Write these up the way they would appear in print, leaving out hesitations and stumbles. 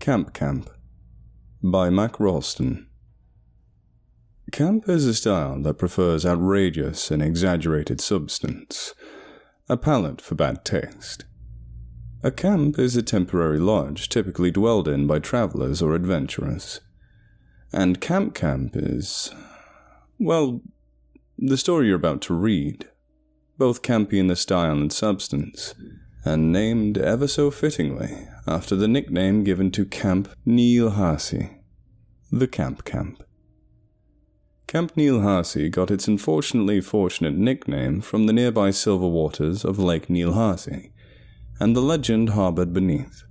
Camp by MakRalston. Camp is a style that prefers outrageous and exaggerated substance, a palate for bad taste. A camp is a temporary lodge typically dwelled in by travelers or adventurers. And camp is, well, the story you're about to read, both campy in the style and substance, and named ever so fittingly after the nickname given to Camp NIILHAASI, the Camp. Camp NIILHAASI got its unfortunately fortunate nickname from the nearby silver waters of Lake NIILHAASI, and the legend harbored beneath.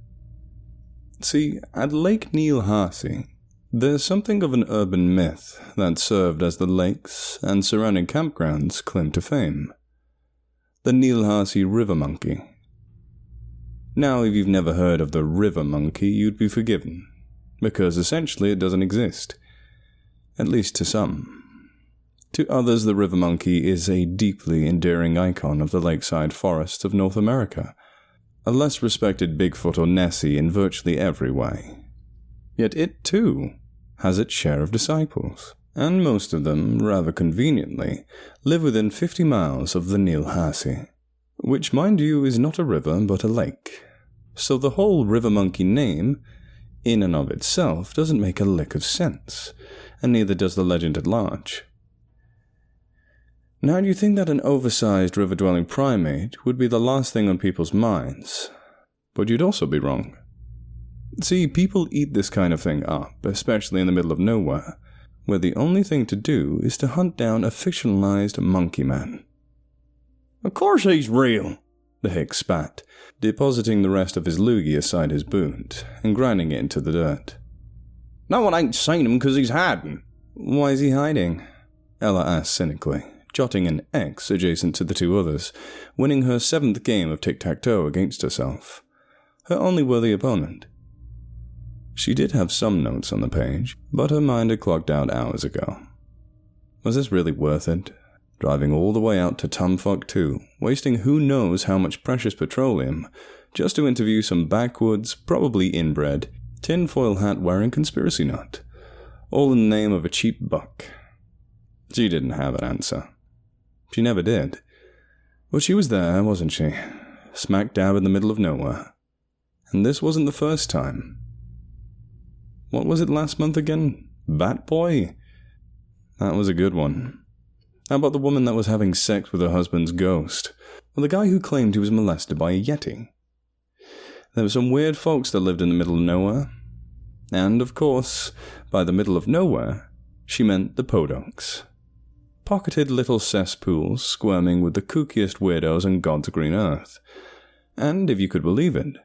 See, at Lake NIILHAASI, there's something of an urban myth that served as the lakes and surrounding campgrounds claim to fame. The NIILHAASI river monkey. Now, if you've never heard of the river monkey, you'd be forgiven, because essentially it doesn't exist. At least to some. To others, the river monkey is a deeply endearing icon of the lakeside forests of North America, a less respected Bigfoot or Nessie in virtually every way. Yet it, too, has its share of disciples, and most of them, rather conveniently, live within 50 miles of the NIILHAASI, which, mind you, is not a river but a lake. So the whole river monkey name, in and of itself, doesn't make a lick of sense, and neither does the legend at large. Now, you'd think that an oversized river-dwelling primate would be the last thing on people's minds, but you'd also be wrong. See, people eat this kind of thing up, especially in the middle of nowhere, where the only thing to do is to hunt down a fictionalized monkey man. Of course he's real, the hick spat, depositing the rest of his loogie aside his boot and grinding it into the dirt. No one ain't seen him because he's hiding. Why is he hiding? Ella asked cynically, jotting an X adjacent to the two others, winning her 7th game of tic-tac-toe against herself, her only worthy opponent. She did have some notes on the page, but her mind had clocked out hours ago. Was this really worth it? Driving all the way out to Tumfuck 2, wasting who knows how much precious petroleum, just to interview some backwoods, probably inbred, tinfoil hat-wearing conspiracy nut, all in the name of a cheap buck. She didn't have an answer. She never did. But she was there, wasn't she? Smack dab in the middle of nowhere. And this wasn't the first time. What was it last month again? Bat Boy? That was a good one. How about the woman that was having sex with her husband's ghost? Or the guy who claimed he was molested by a yeti? There were some weird folks that lived in the middle of nowhere. And, of course, by the middle of nowhere, she meant the podunks. Pocketed little cesspools squirming with the kookiest weirdos on God's green earth. And, if you could believe it,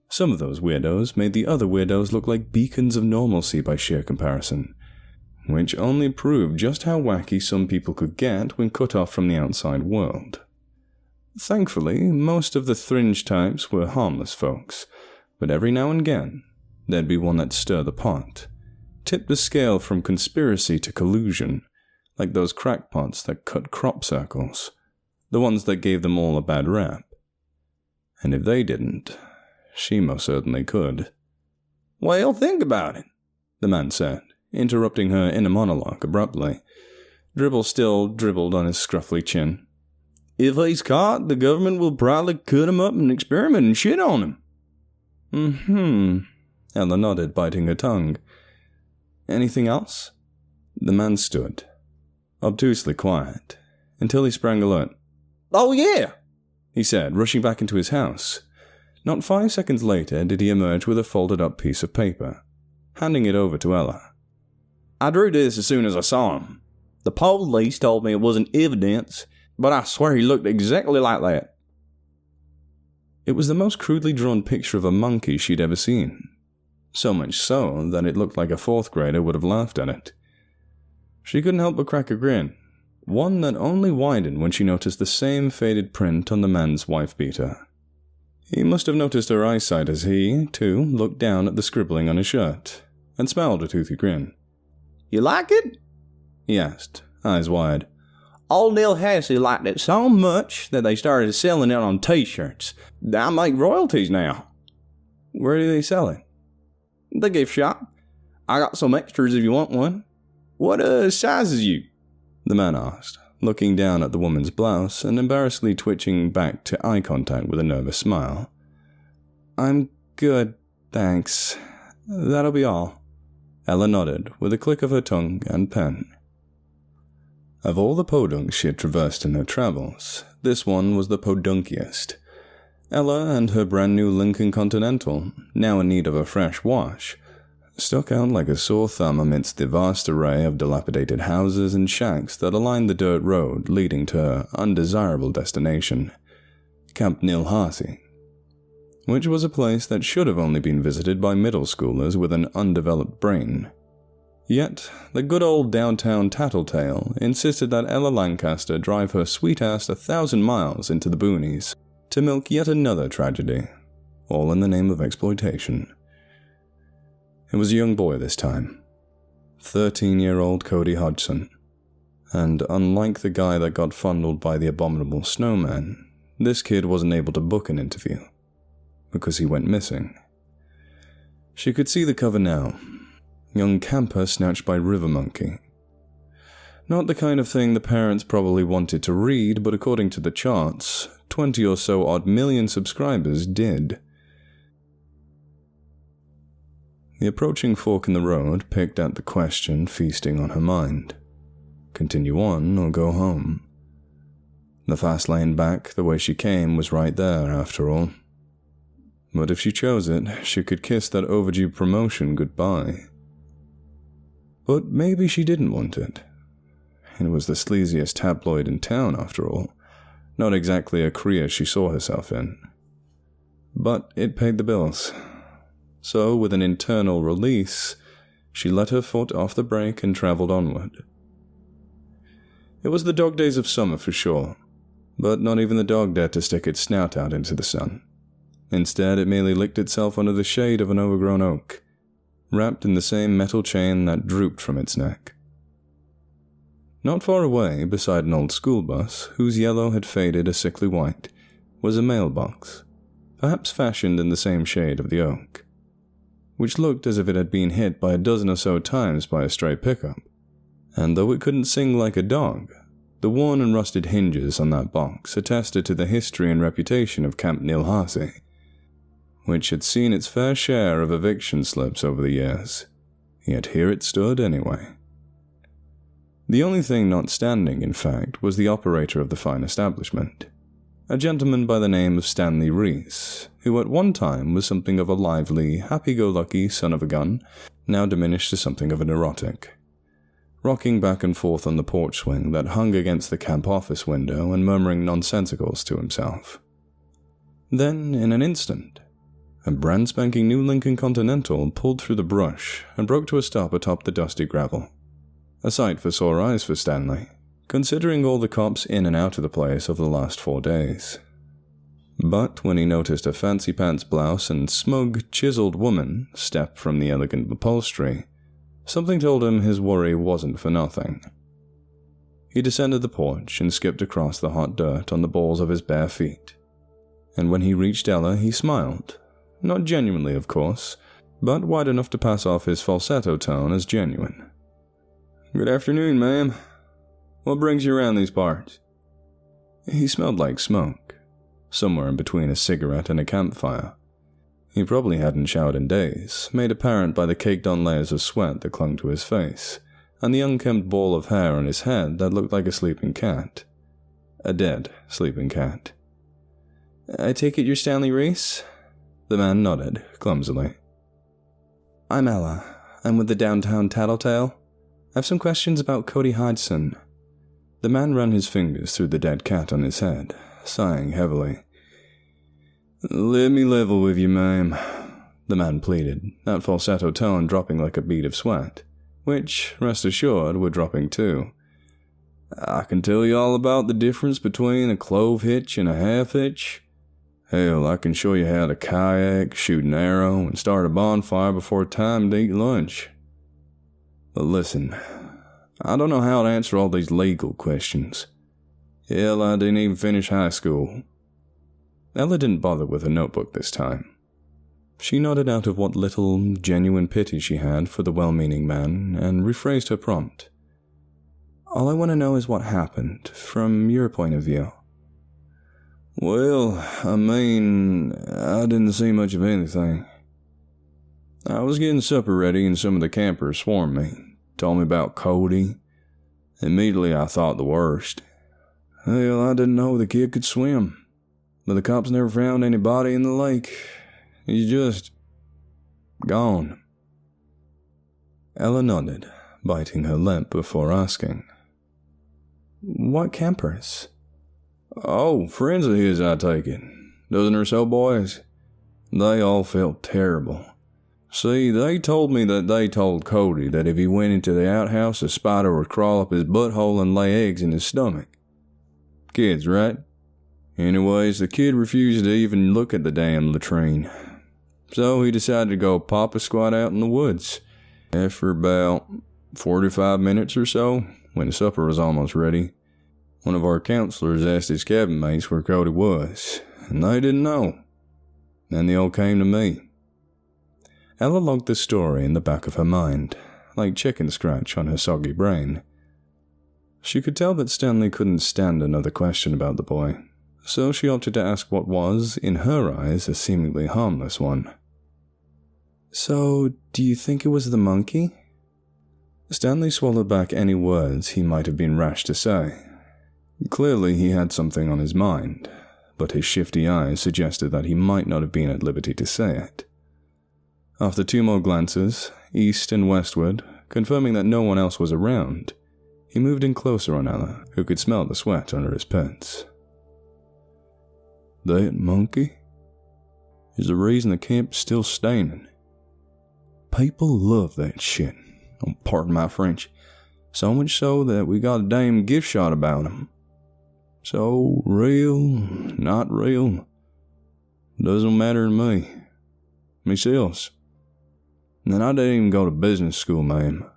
some of those weirdos made the other weirdos look like beacons of normalcy by sheer comparison, which only proved just how wacky some people could get when cut off from the outside world. Thankfully, most of the fringe types were harmless folks, but every now and again, there'd be one that stirred the pot, tipped the scale from conspiracy to collusion, like those crackpots that cut crop circles, the ones that gave them all a bad rap. And if they didn't, she most certainly could. Well, think about it, the man said, interrupting her inner monologue abruptly. Dribble still dribbled on his scruffy chin. If he's caught, the government will probably cut him up and experiment and shit on him. Ella nodded, biting her tongue. Anything else? The man stood, obtusely quiet, until he sprang alert. Oh yeah, he said, rushing back into his house. Not 5 seconds later did he emerge with a folded-up piece of paper, handing it over to Ella. I drew this as soon as I saw him. The police told me it wasn't evidence, but I swear he looked exactly like that. It was the most crudely drawn picture of a monkey she'd ever seen. So much so that it looked like a 4th grader would have laughed at it. She couldn't help but crack a grin, one that only widened when she noticed the same faded print on the man's wife-beater. He must have noticed her eyesight as he, too, looked down at the scribbling on his shirt, and smiled a toothy grin. You like it? He asked, eyes wide. Old NIILHAASI liked it so much that they started selling it on t-shirts. I make royalties now. Where do they sell it? The gift shop. I got some extras if you want one. What size is you? The man asked, looking down at the woman's blouse and embarrassedly twitching back to eye contact with a nervous smile. I'm good, thanks. That'll be all. Ella nodded with a click of her tongue and pen. Of all the podunks she had traversed in her travels, this one was the podunkiest. Ella and her brand new Lincoln Continental, now in need of a fresh wash, stuck out like a sore thumb amidst the vast array of dilapidated houses and shacks that aligned the dirt road leading to her undesirable destination, Camp NIILHAASI, which was a place that should have only been visited by middle schoolers with an undeveloped brain. Yet, the good old downtown tattletale insisted that Ella Lancaster drive her sweet ass 1,000 miles into the boonies to milk yet another tragedy, all in the name of exploitation. It was a young boy this time, 13-year-old Cody Hodgson, and unlike the guy that got fondled by the abominable snowman, this kid wasn't able to book an interview, because he went missing. She could see the cover now. Young camper snatched by river monkey. Not the kind of thing the parents probably wanted to read, but according to the charts, 20 or so odd million subscribers did. The approaching fork in the road picked at the question feasting on her mind. Continue on or go home? The fast lane back the way she came was right there, after all. But if she chose it, she could kiss that overdue promotion goodbye. But maybe she didn't want it. It was the sleaziest tabloid in town, after all. Not exactly a career she saw herself in. But it paid the bills. So, with an internal release, she let her foot off the brake and traveled onward. It was the dog days of summer for sure, but not even the dog dared to stick its snout out into the sun. Instead, it merely licked itself under the shade of an overgrown oak, wrapped in the same metal chain that drooped from its neck. Not far away, beside an old school bus, whose yellow had faded a sickly white, was a mailbox, perhaps fashioned in the same shade of the oak, which looked as if it had been hit by a dozen or so times by a stray pickup, and though it couldn't sing like a dog, the worn and rusted hinges on that box attested to the history and reputation of Camp NIILHAASI, which had seen its fair share of eviction slips over the years, yet here it stood anyway. The only thing not standing, in fact, was the operator of the fine establishment, a gentleman by the name of Stanley Reese, who at one time was something of a lively, happy-go-lucky son of a gun, now diminished to something of a neurotic, rocking back and forth on the porch swing that hung against the camp office window and murmuring nonsensicals to himself. Then, in an instant, a brand-spanking new Lincoln Continental pulled through the brush and broke to a stop atop the dusty gravel. A sight for sore eyes for Stanley, considering all the cops in and out of the place over the last 4 days. But when he noticed a fancy-pants blouse and smug, chiseled woman step from the elegant upholstery, something told him his worry wasn't for nothing. He descended the porch and skipped across the hot dirt on the balls of his bare feet. And when he reached Ella, he smiled. Not genuinely, of course, but wide enough to pass off his falsetto tone as genuine. "Good afternoon, ma'am. What brings you around these parts?" He smelled like smoke, somewhere in between a cigarette and a campfire. He probably hadn't showered in days, made apparent by the caked-on layers of sweat that clung to his face, and the unkempt ball of hair on his head that looked like a sleeping cat. A dead sleeping cat. "I take it you're Stanley Reese?" The man nodded, clumsily. "I'm Ella. I'm with the Downtown Tattletale. I have some questions about Cody Hodgson." The man ran his fingers through the dead cat on his head, sighing heavily. "Let me level with you, ma'am," the man pleaded, that falsetto tone dropping like a bead of sweat, which, rest assured, were dropping too. "I can tell you all about the difference between a clove hitch and a half hitch. Hell, I can show you how to kayak, shoot an arrow, and start a bonfire before time to eat lunch. But listen, I don't know how to answer all these legal questions. Hell, I didn't even finish high school." Ella didn't bother with a notebook this time. She nodded out of what little, genuine pity she had for the well-meaning man and rephrased her prompt. All I want to know is what happened, from your point of view. Well, I didn't see much of anything. I was getting supper ready and some of the campers swarmed me, told me about Cody. Immediately I thought the worst. Hell, I didn't know the kid could swim, but the cops never found any body in the lake. He's just gone. Ella nodded, biting her lip before asking. What campers? Oh, friends of his, I take it. Dozen or so boys. They all felt terrible. See, they told me that they told Cody that if he went into the outhouse, a spider would crawl up his butthole and lay eggs in his stomach. Kids, right? Anyways, the kid refused to even look at the damn latrine. So he decided to go pop a squat out in the woods. After about 45 minutes or so, when supper was almost ready, one of our counselors asked his cabin mates where Cody was, and they didn't know. Then they all came to me. Ella logged the story in the back of her mind, like chicken scratch on her soggy brain. She could tell that Stanley couldn't stand another question about the boy, so she opted to ask what was, in her eyes, a seemingly harmless one. So, do you think it was the monkey? Stanley swallowed back any words he might have been rash to say. Clearly he had something on his mind, but his shifty eyes suggested that he might not have been at liberty to say it. After 2 more glances, east and westward, confirming that no one else was around, he moved in closer on Ella, who could smell the sweat under his pants. That monkey is the reason the camp's still standing. People love that shit, pardon my French, so much so that we got a damn gift shot about him. So, real, not real, doesn't matter to me. Myself. And I didn't even go to business school, ma'am.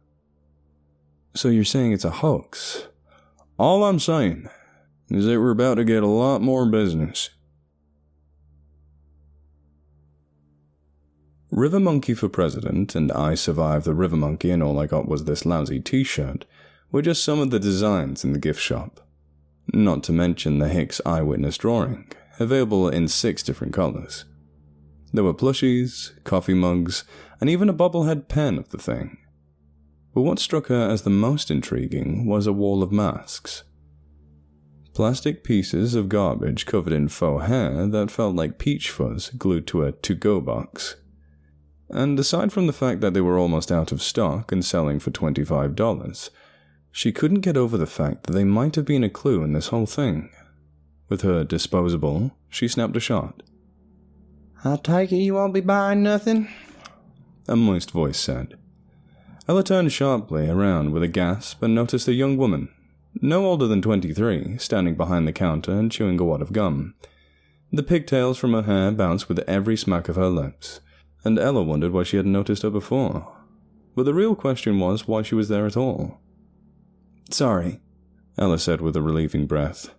So you're saying it's a hoax? All I'm saying is that we're about to get a lot more business. River Monkey for president and I survived the River Monkey and all I got was this lousy t-shirt were just some of the designs in the gift shop. Not to mention the Hicks eyewitness drawing, available in 6 different colors. There were plushies, coffee mugs, and even a bobblehead pen of the thing. But what struck her as the most intriguing was a wall of masks. Plastic pieces of garbage covered in faux hair that felt like peach fuzz glued to a to-go box. And aside from the fact that they were almost out of stock and selling for $25, she couldn't get over the fact that they might have been a clue in this whole thing. With her disposable, she snapped a shot. I take it you won't be buying nothing? A moist voice said. Ella turned sharply around with a gasp and noticed a young woman, no older than 23, standing behind the counter and chewing a wad of gum. The pigtails from her hair bounced with every smack of her lips, and Ella wondered why she hadn't noticed her before. But the real question was why she was there at all. Sorry, Ella said with a relieving breath.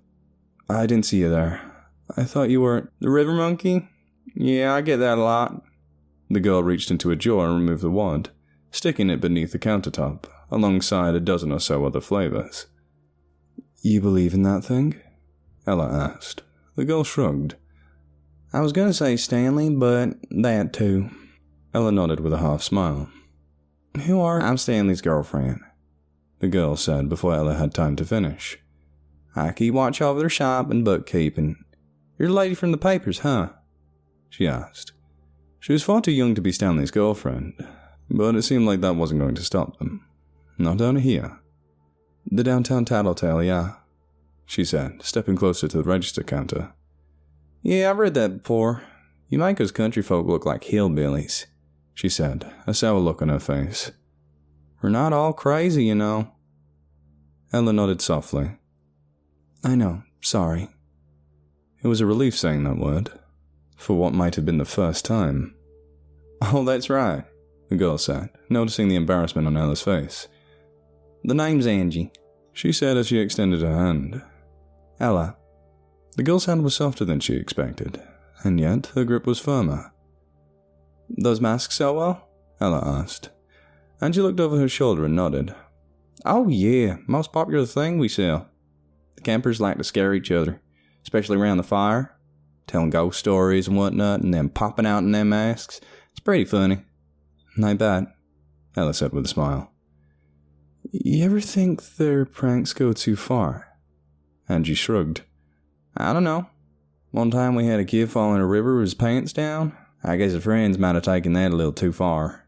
I didn't see you there. I thought you were the River Monkey? Yeah, I get that a lot. The girl reached into a drawer and removed the wad, sticking it beneath the countertop, alongside a dozen or so other flavors. You believe in that thing? Ella asked. The girl shrugged. I was going to say Stanley, but that too. Ella nodded with a half smile. Who are I'm Stanley's girlfriend, the girl said before Ella had time to finish. I keep watch over their shop and bookkeeping. You're the lady from the papers, huh? She asked. She was far too young to be Stanley's girlfriend, but it seemed like that wasn't going to stop them. Not down here. The downtown tattletale, yeah, she said, stepping closer to the register counter. Yeah, I've read that before. You make us country folk look like hillbillies, she said, a sour look on her face. We're not all crazy, you know. Ella nodded softly. I know, sorry. It was a relief saying that word, for what might have been the first time. Oh, that's right, the girl said, noticing the embarrassment on Ella's face. The name's Angie, she said as she extended her hand. Ella. The girl's hand was softer than she expected, and yet her grip was firmer. Those masks sell well? Ella asked. Angie looked over her shoulder and nodded. Oh yeah, most popular thing we sell. The campers like to scare each other, especially around the fire, telling ghost stories and whatnot, and then popping out in them masks. It's pretty funny. I bet, Ella said with a smile. You ever think their pranks go too far? Angie shrugged. I don't know. One time we had a kid fall in a river with his pants down. I guess his friends might have taken that a little too far.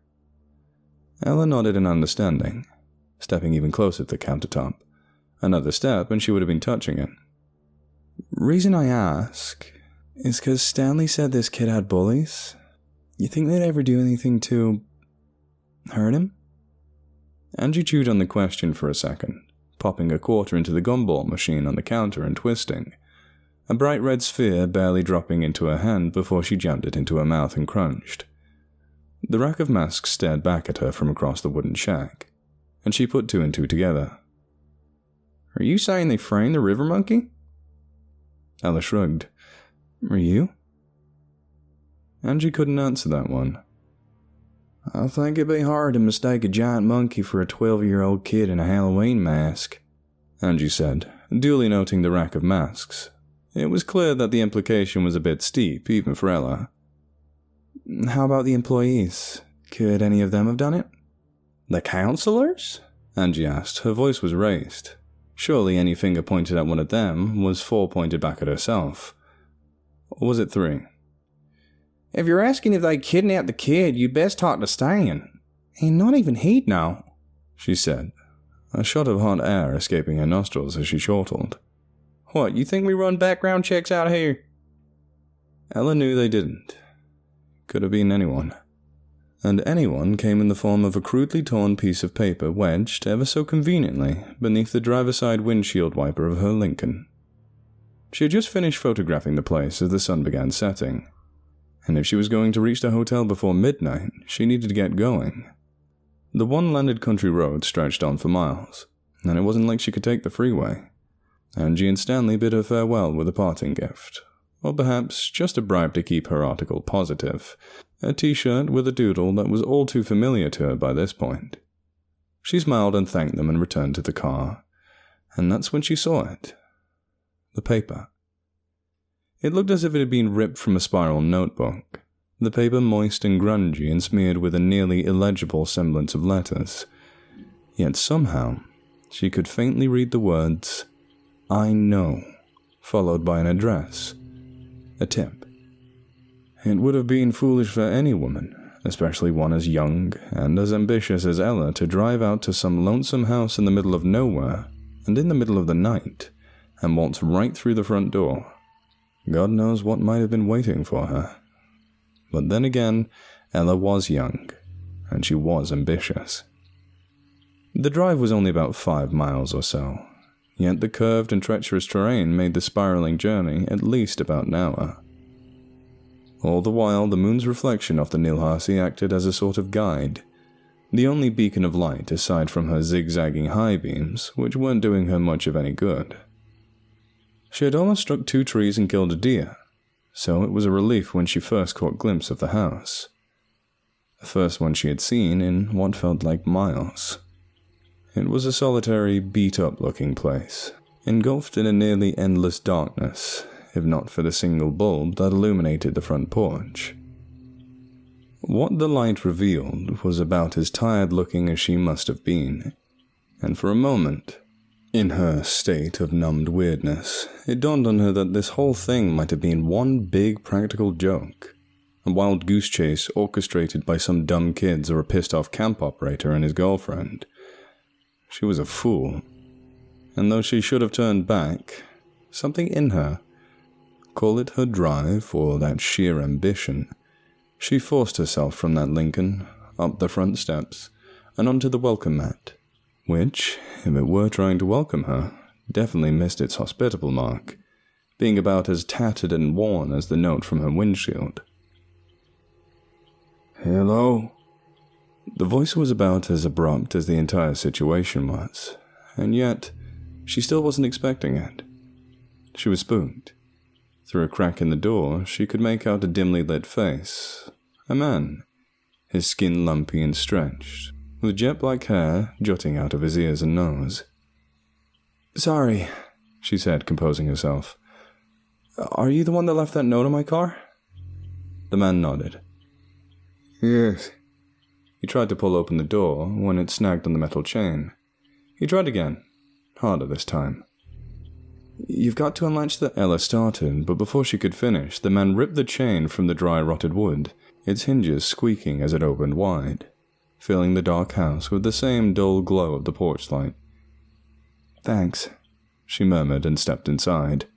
Ella nodded in understanding, stepping even closer to the countertop. Another step and she would have been touching it. Reason I ask is because Stanley said this kid had bullies. You think they'd ever do anything to hurt him? Angie chewed on the question for a second, popping a quarter into the gumball machine on the counter and twisting, a bright red sphere barely dropping into her hand before she jammed it into her mouth and crunched. The rack of masks stared back at her from across the wooden shack, and she put two and two together. Are you saying they framed the river monkey? Ella shrugged. Are you? Angie couldn't answer that one. I think it'd be hard to mistake a giant monkey for a 12-year-old kid in a Halloween mask, Angie said, duly noting the rack of masks. It was clear that the implication was a bit steep, even for Ella. How about the employees? Could any of them have done it? The counselors? Angie asked. Her voice was raised. Surely any finger pointed at one of them was 4 pointed back at herself. Or was it 3? If you're asking if they kidnapped the kid, you best talk to Stan. And not even he'd know, she said, a shot of hot air escaping her nostrils as she chortled. What, you think we run background checks out here? Ella knew they didn't. Could have been anyone. And anyone came in the form of a crudely torn piece of paper wedged ever so conveniently beneath the driver's side windshield wiper of her Lincoln. She had just finished photographing the place as the sun began setting, and if she was going to reach the hotel before midnight, she needed to get going. The one-landed country road stretched on for miles, and it wasn't like she could take the freeway. Angie and Stanley bid her farewell with a parting gift, or perhaps just a bribe to keep her article positive, a t-shirt with a doodle that was all too familiar to her by this point. She smiled and thanked them and returned to the car, and that's when she saw it. The paper. It looked as if it had been ripped from a spiral notebook, the paper moist and grungy and smeared with a nearly illegible semblance of letters. Yet somehow, she could faintly read the words, I know, followed by an address, a tip. It would have been foolish for any woman, especially one as young and as ambitious as Ella, to drive out to some lonesome house in the middle of nowhere, and in the middle of the night, and waltz right through the front door. God knows what might have been waiting for her. But then again, Ella was young, and she was ambitious. The drive was only about 5 miles or so, yet the curved and treacherous terrain made the spiraling journey at least about an hour. All the while, the moon's reflection off the NIILHAASI acted as a sort of guide, the only beacon of light aside from her zigzagging high beams, which weren't doing her much of any good. She had almost struck 2 trees and killed a deer, so it was a relief when she first caught a glimpse of the house. The first one she had seen in what felt like miles. It was a solitary, beat-up-looking place, engulfed in a nearly endless darkness, if not for the single bulb that illuminated the front porch. What the light revealed was about as tired-looking as she must have been, and for a moment, in her state of numbed weirdness, it dawned on her that this whole thing might have been one big practical joke, a wild goose chase orchestrated by some dumb kids or a pissed-off camp operator and his girlfriend. She was a fool, and though she should have turned back, something in her, call it her drive or that sheer ambition, she forced herself from that Lincoln, up the front steps, and onto the welcome mat, which, if it were trying to welcome her, definitely missed its hospitable mark, being about as tattered and worn as the note from her windshield. Hello? The voice was about as abrupt as the entire situation was, and yet, she still wasn't expecting it. She was spooked. Through a crack in the door, she could make out a dimly lit face. A man, his skin lumpy and stretched, with jet-black hair jutting out of his ears and nose. "Sorry," she said, composing herself. "Are you the one that left that note on my car?" The man nodded. "Yes." He tried to pull open the door when it snagged on the metal chain. He tried again, harder this time. "You've got to unlatch the—" Ella started, but before she could finish, the man ripped the chain from the dry, rotted wood, its hinges squeaking as it opened wide, filling the dark house with the same dull glow of the porch light. "Thanks," she murmured and stepped inside.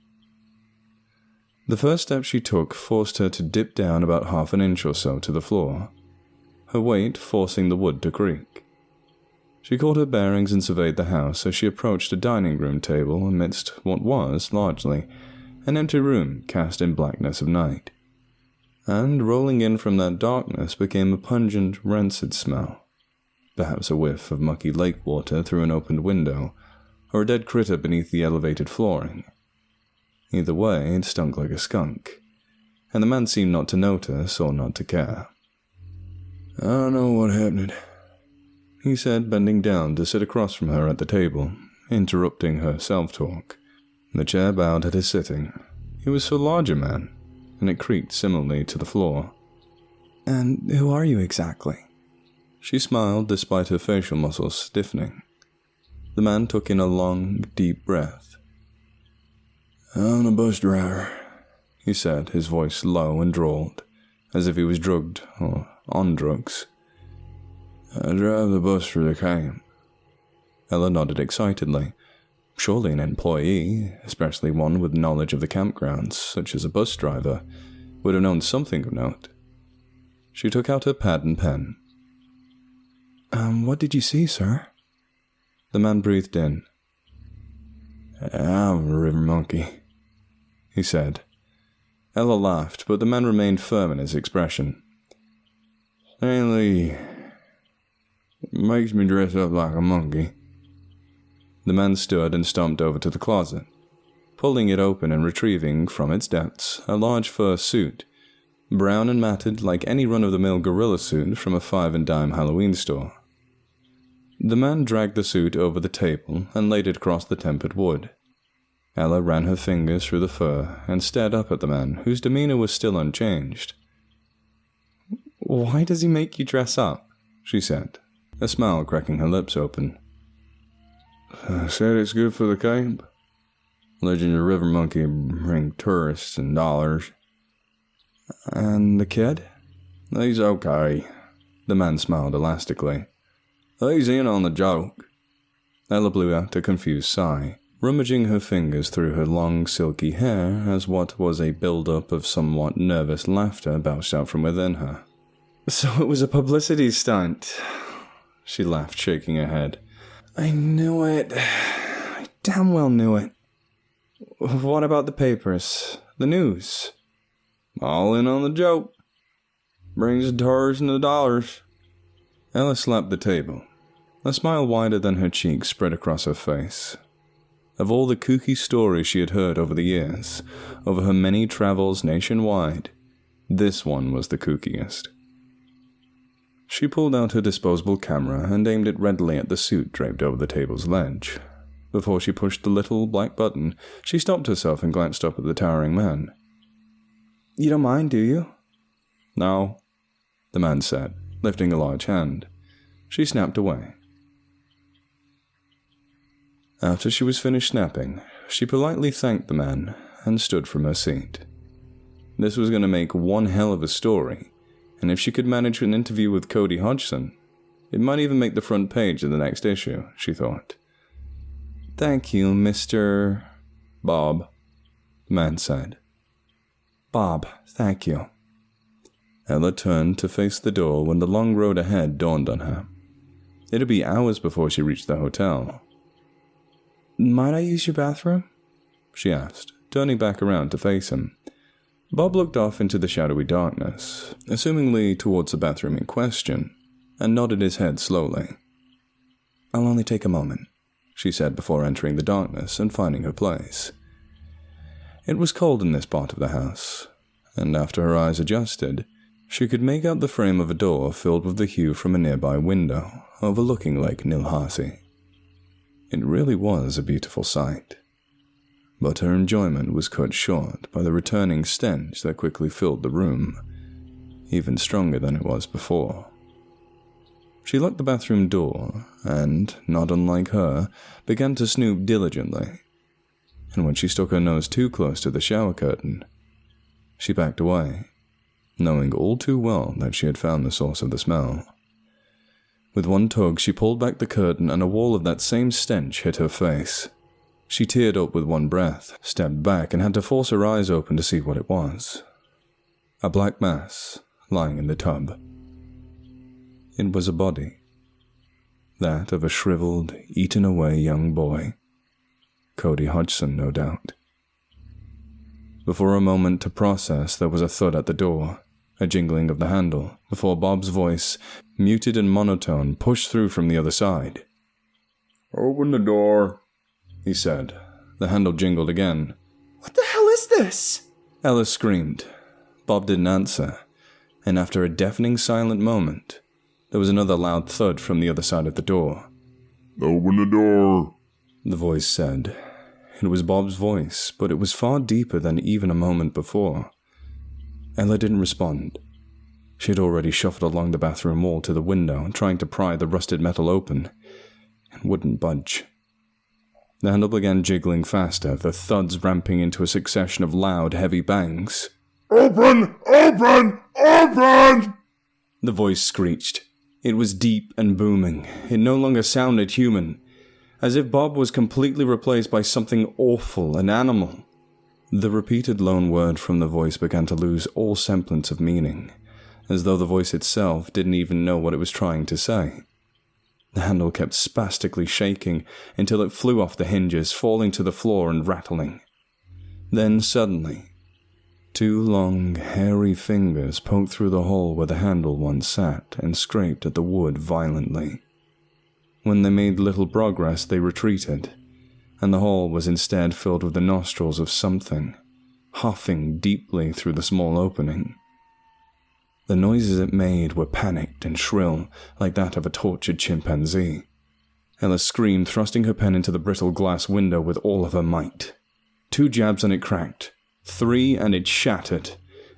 The first step she took forced her to dip down about half an inch or so to the floor, her weight forcing the wood to creak. She caught her bearings and surveyed the house as she approached a dining room table amidst what was, largely, an empty room cast in blackness of night. And rolling in from that darkness became a pungent, rancid smell, perhaps a whiff of mucky lake water through an opened window, or a dead critter beneath the elevated flooring. Either way, it stunk like a skunk, and the man seemed not to notice or not to care. "I don't know what happened," he said, bending down to sit across from her at the table, interrupting her self-talk. The chair bowed at his sitting. He was so large a man, and it creaked similarly to the floor. "And who are you exactly?" She smiled despite her facial muscles stiffening. The man took in a long, deep breath. "I'm a bus driver," he said, his voice low and drawled, as if he was drugged or on drugs. "I drive the bus for the camp." Ella nodded excitedly. Surely an employee, especially one with knowledge of the campgrounds, such as a bus driver, would have known something of note. She took out her pad and pen. What did you see, sir?" The man breathed in. "I'm a river monkey," he said. Ella laughed, but the man remained firm in his expression. "Stanley, it makes me dress up like a monkey." The man stood and stomped over to the closet, pulling it open and retrieving from its depths a large fur suit, brown and matted like any run-of-the-mill gorilla suit from a 5-and-dime Halloween store. The man dragged the suit over the table and laid it across the tempered wood. Ella ran her fingers through the fur and stared up at the man, whose demeanor was still unchanged. "Why does he make you dress up?" she said, a smile cracking her lips open. "I said it's good for the camp. Legend of River Monkey bring tourists and dollars." "And the kid?" "He's okay." The man smiled elastically. "He's in on the joke." Ella blew out a confused sigh, rummaging her fingers through her long, silky hair as what was a build-up of somewhat nervous laughter belched out from within her. "So it was a publicity stunt," she laughed, shaking her head. "I knew it. I damn well knew it. What about the papers? The news?" "All in on the joke. Brings the tourists and the dollars." Ella slapped the table. A smile wider than her cheeks spread across her face. Of all the kooky stories she had heard over the years, over her many travels nationwide, this one was the kookiest. She pulled out her disposable camera and aimed it readily at the suit draped over the table's ledge. Before she pushed the little black button, she stopped herself and glanced up at the towering man. "You don't mind, do you?" "No," the man said, lifting a large hand. She snapped away. After she was finished snapping, she politely thanked the man and stood from her seat. This was going to make one hell of a story, and if she could manage an interview with Cody Hodgson, it might even make the front page of the next issue, she thought. "Thank you, Mr. Bob," the man said. "Bob, thank you." Ella turned to face the door when the long road ahead dawned on her. It'd be hours before she reached the hotel. "Might I use your bathroom?" she asked, turning back around to face him. Bob looked off into the shadowy darkness, assumingly towards the bathroom in question, and nodded his head slowly. "I'll only take a moment," she said before entering the darkness and finding her place. It was cold in this part of the house, and after her eyes adjusted, She could make out the frame of a door filled with the hue from a nearby window, overlooking Lake NIILHAASI. It really was a beautiful sight. But her enjoyment was cut short by the returning stench that quickly filled the room, even stronger than it was before. She locked the bathroom door and, not unlike her, began to snoop diligently. And when she stuck her nose too close to the shower curtain, she backed away, knowing all too well that she had found the source of the smell. With one tug, she pulled back the curtain and a wall of that same stench hit her face. She teared up with one breath, stepped back, and had to force her eyes open to see what it was. A black mass lying in the tub. It was a body. That of a shriveled, eaten-away young boy. Cody Hodgson, no doubt. Before a moment to process, there was a thud at the door, a jingling of the handle, before Bob's voice, muted and monotone, pushed through from the other side. "Open the door," he said. The handle jingled again. "What the hell is this?" Ella screamed. Bob didn't answer, and after a deafening silent moment, there was another loud thud from the other side of the door. "Open the door," the voice said. It was Bob's voice, but it was far deeper than even a moment before. Ella didn't respond. She had already shuffled along the bathroom wall to the window, trying to pry the rusted metal open, and wouldn't budge. The handle began jiggling faster, the thuds ramping into a succession of loud, heavy bangs. "Open! Open! Open!" the voice screeched. It was deep and booming. It no longer sounded human, as if Bob was completely replaced by something awful, an animal. The repeated lone word from the voice began to lose all semblance of meaning, as though the voice itself didn't even know what it was trying to say. The handle kept spastically shaking until it flew off the hinges, falling to the floor and rattling. Then suddenly, two long, hairy fingers poked through the hole where the handle once sat and scraped at the wood violently. When they made little progress, they retreated, and the hole was instead filled with the nostrils of something, huffing deeply through the small opening. The noises it made were panicked and shrill, like that of a tortured chimpanzee. Ella screamed, thrusting her pen into the brittle glass window with all of her might. 2 jabs and it cracked, 3 and it shattered,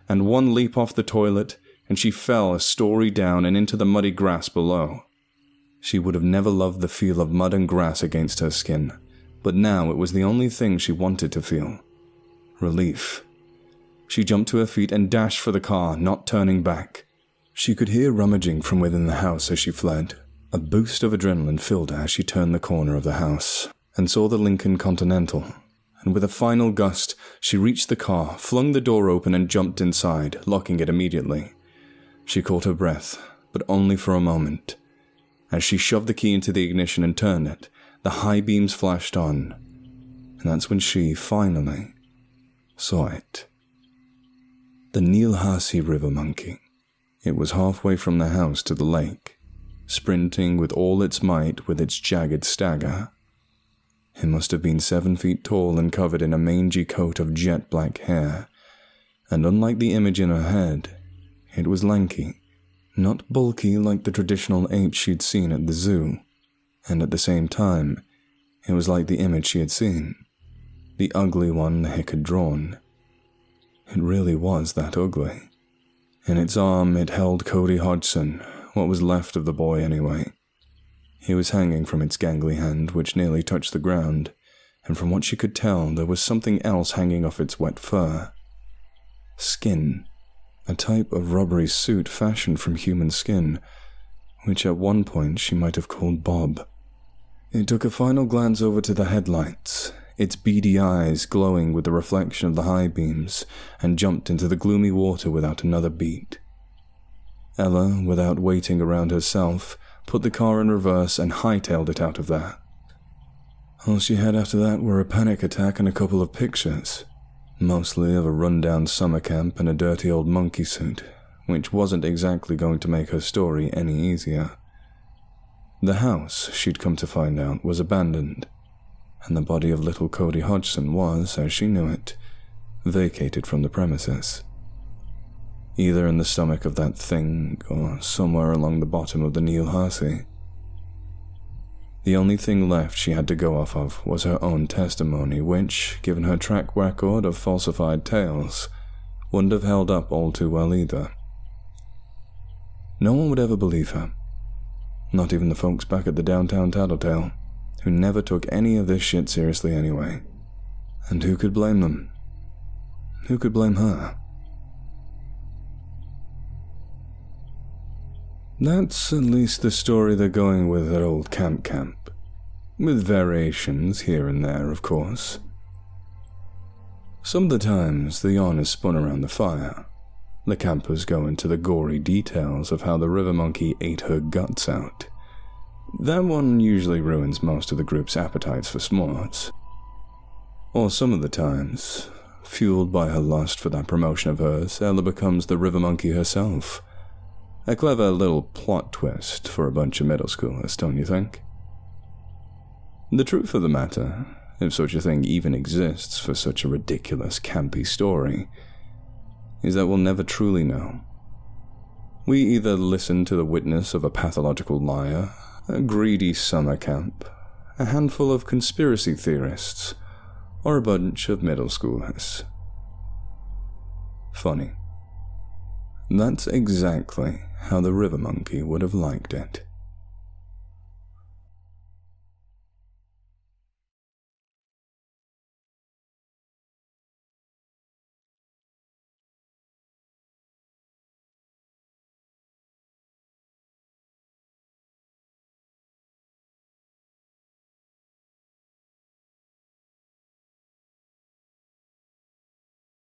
and 1 leap off the toilet, and she fell a story down and into the muddy grass below. She would have never loved the feel of mud and grass against her skin, but now it was the only thing she wanted to feel. Relief. She jumped to her feet and dashed for the car, not turning back. She could hear rummaging from within the house as she fled. A boost of adrenaline filled her as she turned the corner of the house and saw the Lincoln Continental. And with a final gust, she reached the car, flung the door open and jumped inside, locking it immediately. She caught her breath, but only for a moment. As she shoved the key into the ignition and turned it, the high beams flashed on. And that's when she, finally, saw it. The NIILHAASI river monkey. It was halfway from the house to the lake, sprinting with all its might with its jagged stagger. It must have been 7 feet tall and covered in a mangy coat of jet black hair, and unlike the image in her head, it was lanky, not bulky like the traditional ape she'd seen at the zoo, and at the same time, it was like the image she had seen, the ugly one Hick had drawn. It really was that ugly. In its arm it held Cody Hodgson, what was left of the boy anyway. He was hanging from its gangly hand, which nearly touched the ground, and from what she could tell, there was something else hanging off its wet fur. Skin. A type of rubbery suit fashioned from human skin, which at one point she might have called Bob. It took a final glance over to the headlights, its beady eyes glowing with the reflection of the high beams, and jumped into the gloomy water without another beat. Ella, without waiting around herself, put the car in reverse and hightailed it out of there. All she had after that were a panic attack and a couple of pictures, mostly of a run-down summer camp and a dirty old monkey suit, which wasn't exactly going to make her story any easier. The house, she'd come to find out, was abandoned, and the body of little Cody Hodgson was, as she knew it, vacated from the premises. either in the stomach of that thing or somewhere along the bottom of the NIILHAASI. The only thing left she had to go off of was her own testimony, which, given her track record of falsified tales, wouldn't have held up all too well either. No one would ever believe her, not even the folks back at the downtown Tattletale, who never took any of this shit seriously anyway. And who could blame them? Who could blame her? That's at least the story they're going with at Old Camp, with variations here and there, of course. Some of the times the yarn is spun around the fire. The campers go into the gory details of how the river monkey ate her guts out. That one usually ruins most of the group's appetites for s'mores. Or some of the times, fueled by her lust for that promotion of hers, Ella becomes the river monkey herself. A clever little plot twist for a bunch of middle schoolers, don't you think? The truth of the matter, if such a thing even exists for such a ridiculous, campy story, is that we'll never truly know. We either listen to the witness of a pathological liar, a greedy summer camp, a handful of conspiracy theorists, or a bunch of middle schoolers. Funny. That's exactly how the river monkey would have liked it.